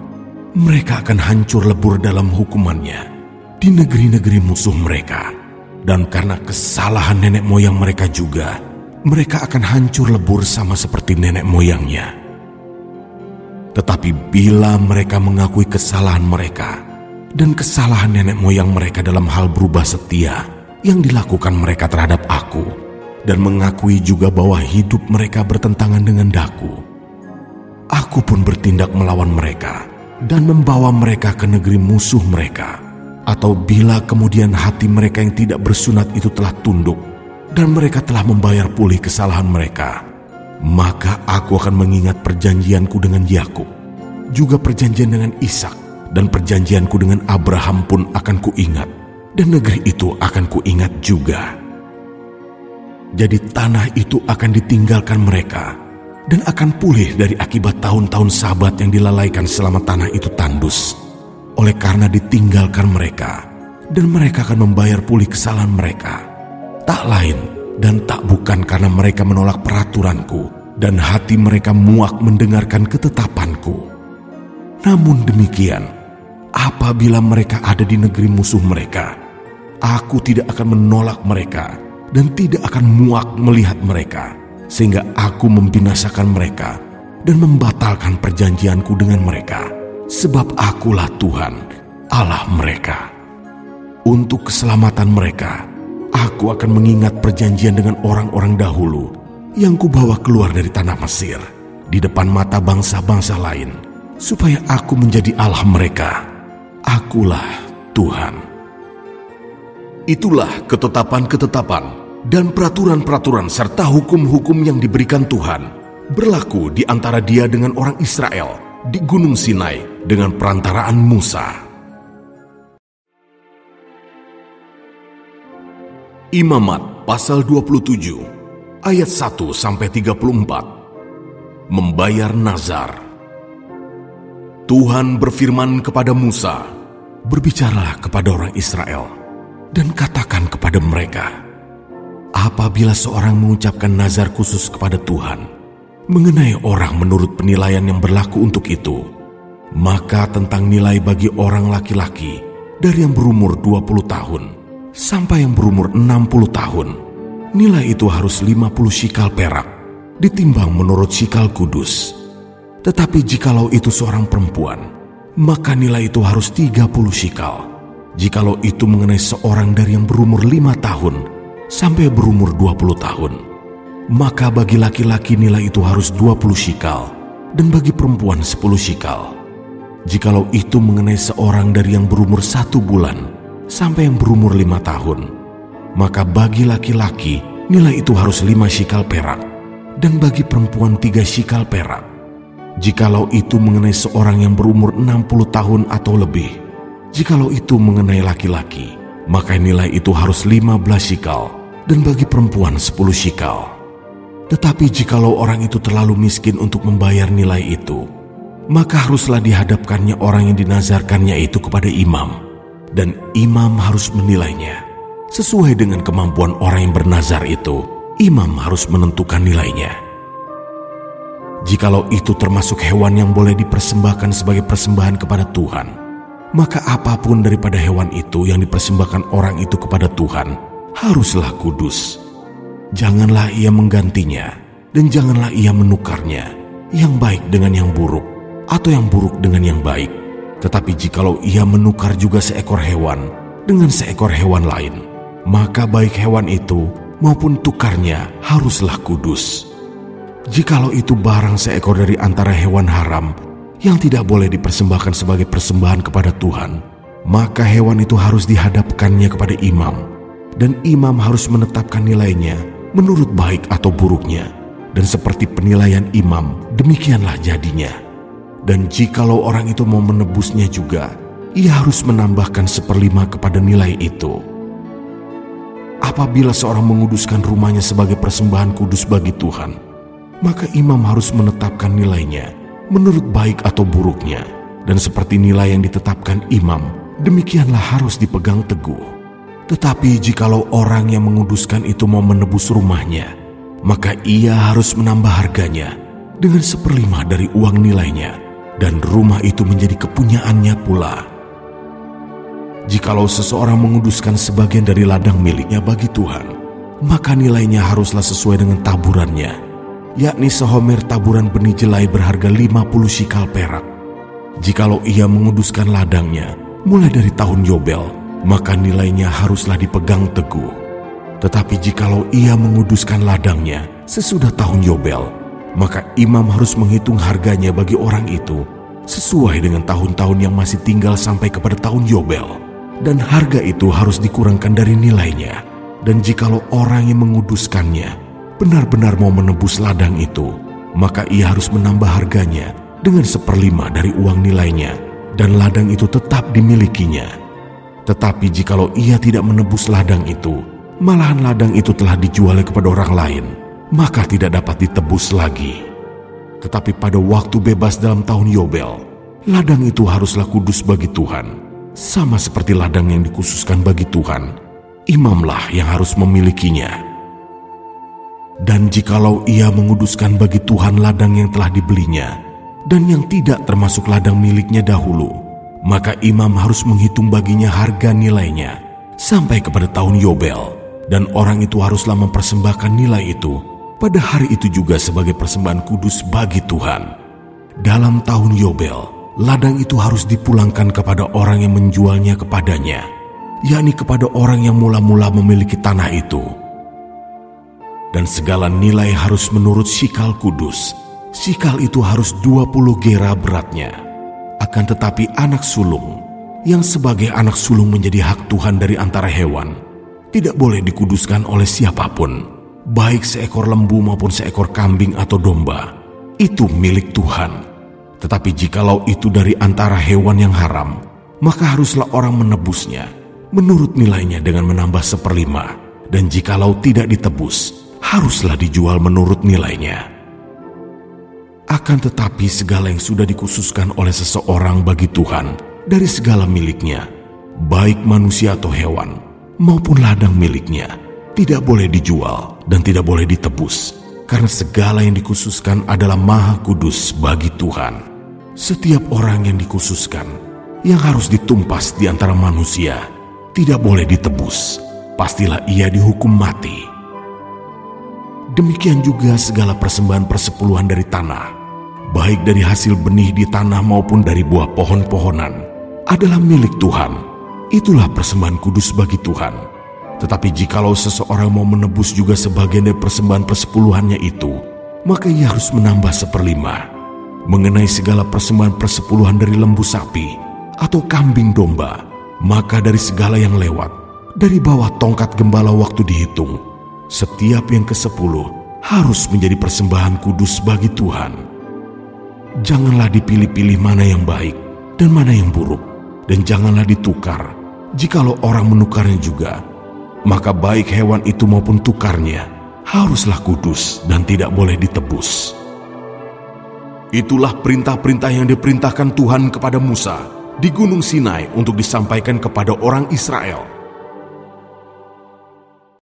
mereka akan hancur lebur dalam hukumannya, di negeri-negeri musuh mereka. Dan karena kesalahan nenek moyang mereka juga, mereka akan hancur lebur sama seperti nenek moyangnya. Tetapi bila mereka mengakui kesalahan mereka dan kesalahan nenek moyang mereka dalam hal berubah setia yang dilakukan mereka terhadap aku, dan mengakui juga bahwa hidup mereka bertentangan dengan daku, aku pun bertindak melawan mereka dan membawa mereka ke negeri musuh mereka. Atau bila kemudian hati mereka yang tidak bersunat itu telah tunduk dan mereka telah membayar pulih kesalahan mereka, maka aku akan mengingat perjanjianku dengan Yakub, juga perjanjian dengan Ishak, dan perjanjianku dengan Abraham pun akan kuingat, dan negeri itu akan kuingat juga. Jadi tanah itu akan ditinggalkan mereka dan akan pulih dari akibat tahun-tahun sabat yang dilalaikan selama tanah itu tandus, oleh karena ditinggalkan mereka, dan mereka akan membayar pulih kesalahan mereka. Tak lain dan tak bukan karena mereka menolak peraturanku dan hati mereka muak mendengarkan ketetapanku. Namun demikian, apabila mereka ada di negeri musuh mereka, aku tidak akan menolak mereka dan tidak akan muak melihat mereka, sehingga aku membinasakan mereka dan membatalkan perjanjianku dengan mereka, sebab akulah Tuhan, Allah mereka. Untuk keselamatan mereka, aku akan mengingat perjanjian dengan orang-orang dahulu yang kubawa keluar dari tanah Mesir, di depan mata bangsa-bangsa lain, supaya aku menjadi Allah mereka. Akulah Tuhan. Itulah ketetapan-ketetapan dan peraturan-peraturan serta hukum-hukum yang diberikan Tuhan, berlaku di antara Dia dengan orang Israel di Gunung Sinai dengan perantaraan Musa. Imamat pasal 27 ayat 1-34. Membayar nazar. Tuhan berfirman kepada Musa, "Berbicaralah kepada orang Israel dan katakan kepada mereka, apabila seorang mengucapkan nazar khusus kepada Tuhan mengenai orang menurut penilaian yang berlaku untuk itu, maka tentang nilai bagi orang laki-laki dari yang berumur 20 tahun sampai yang berumur 60 tahun, nilai itu harus 50 shikal perak, ditimbang menurut shikal kudus. Tetapi jikalau itu seorang perempuan, maka nilai itu harus 30 shikal. Jikalau itu mengenai seorang dari yang berumur 5 tahun sampai berumur 20 tahun, maka bagi laki-laki nilai itu harus 20 shikal, dan bagi perempuan 10 shikal. Jikalau itu mengenai seorang dari yang berumur 1 bulan sampai yang berumur 5 tahun, maka bagi laki-laki nilai itu harus 5 shikal perak, dan bagi perempuan 3 shikal perak. Jikalau itu mengenai seorang yang berumur 60 tahun atau lebih, jikalau itu mengenai laki-laki, maka nilai itu harus 15 shikal, dan bagi perempuan 10 shikal. Tetapi jikalau orang itu terlalu miskin untuk membayar nilai itu, maka haruslah dihadapkannya orang yang dinazarkannya itu kepada imam, dan imam harus menilainya. Sesuai dengan kemampuan orang yang bernazar itu, imam harus menentukan nilainya. Jikalau itu termasuk hewan yang boleh dipersembahkan sebagai persembahan kepada Tuhan, maka apapun daripada hewan itu yang dipersembahkan orang itu kepada Tuhan haruslah kudus. Janganlah ia menggantinya, dan janganlah ia menukarnya, yang baik dengan yang buruk, atau yang buruk dengan yang baik. Tetapi jikalau ia menukar juga seekor hewan dengan seekor hewan lain, maka baik hewan itu maupun tukarnya haruslah kudus. Jikalau itu barang seekor dari antara hewan haram yang tidak boleh dipersembahkan sebagai persembahan kepada Tuhan, maka hewan itu harus dihadapkannya kepada imam, dan imam harus menetapkan nilainya menurut baik atau buruknya, dan seperti penilaian imam, demikianlah jadinya. Dan jikalau orang itu mau menebusnya juga, ia harus menambahkan 1/5 kepada nilai itu. Apabila seorang menguduskan rumahnya sebagai persembahan kudus bagi Tuhan, maka imam harus menetapkan nilainya menurut baik atau buruknya, dan seperti nilai yang ditetapkan imam, demikianlah harus dipegang teguh. Tetapi jikalau orang yang menguduskan itu mau menebus rumahnya, maka ia harus menambah harganya dengan 1/5 dari uang nilainya, dan rumah itu menjadi kepunyaannya pula. Jikalau seseorang menguduskan sebagian dari ladang miliknya bagi Tuhan, maka nilainya haruslah sesuai dengan taburannya, yakni sehomer taburan benih jelai berharga 50 shikal perak. Jikalau ia menguduskan ladangnya mulai dari tahun Yobel, maka nilainya haruslah dipegang teguh. Tetapi jikalau ia menguduskan ladangnya sesudah tahun Yobel, maka imam harus menghitung harganya bagi orang itu sesuai dengan tahun-tahun yang masih tinggal sampai kepada tahun Yobel. Dan harga itu harus dikurangkan dari nilainya. Dan jikalau orang yang menguduskannya benar-benar mau menebus ladang itu, maka ia harus menambah harganya dengan 1/5 dari uang nilainya, dan ladang itu tetap dimilikinya. Tetapi jikalau ia tidak menebus ladang itu, malahan ladang itu telah dijual kepada orang lain, maka tidak dapat ditebus lagi. Tetapi pada waktu bebas dalam tahun Yobel, ladang itu haruslah kudus bagi Tuhan, sama seperti ladang yang dikhususkan bagi Tuhan. Imamlah yang harus memilikinya. Dan jikalau ia menguduskan bagi Tuhan ladang yang telah dibelinya dan yang tidak termasuk ladang miliknya dahulu, maka imam harus menghitung baginya harga nilainya sampai kepada tahun Yobel, dan orang itu haruslah mempersembahkan nilai itu pada hari itu juga sebagai persembahan kudus bagi Tuhan. Dalam tahun Yobel, ladang itu harus dipulangkan kepada orang yang menjualnya kepadanya, yakni kepada orang yang mula-mula memiliki tanah itu. Dan segala nilai harus menurut shikal kudus. Shikal itu harus 20 gera beratnya. Akan tetapi anak sulung, yang sebagai anak sulung menjadi hak Tuhan dari antara hewan, tidak boleh dikuduskan oleh siapapun, baik seekor lembu maupun seekor kambing atau domba. Itu milik Tuhan. Tetapi jikalau itu dari antara hewan yang haram, maka haruslah orang menebusnya menurut nilainya dengan menambah 1/5. Dan jikalau tidak ditebus, haruslah dijual menurut nilainya. Akan tetapi segala yang sudah dikhususkan oleh seseorang bagi Tuhan dari segala miliknya, baik manusia atau hewan, maupun ladang miliknya, tidak boleh dijual dan tidak boleh ditebus, karena segala yang dikhususkan adalah maha kudus bagi Tuhan. Setiap orang yang dikhususkan, yang harus ditumpas di antara manusia, tidak boleh ditebus, pastilah ia dihukum mati. Demikian juga segala persembahan persepuluhan dari tanah, baik dari hasil benih di tanah maupun dari buah pohon-pohonan, adalah milik Tuhan. Itulah persembahan kudus bagi Tuhan. Tetapi jikalau seseorang mau menebus juga sebagian dari persembahan persepuluhannya itu, maka ia harus menambah 1/5. Mengenai segala persembahan persepuluhan dari lembu sapi atau kambing domba, maka dari segala yang lewat, dari bawah tongkat gembala waktu dihitung, setiap yang ke-10 harus menjadi persembahan kudus bagi Tuhan. Janganlah dipilih-pilih mana yang baik dan mana yang buruk, dan janganlah ditukar. Jikalau orang menukarnya juga, maka baik hewan itu maupun tukarnya haruslah kudus dan tidak boleh ditebus. Itulah perintah-perintah yang diperintahkan Tuhan kepada Musa di Gunung Sinai untuk disampaikan kepada orang Israel.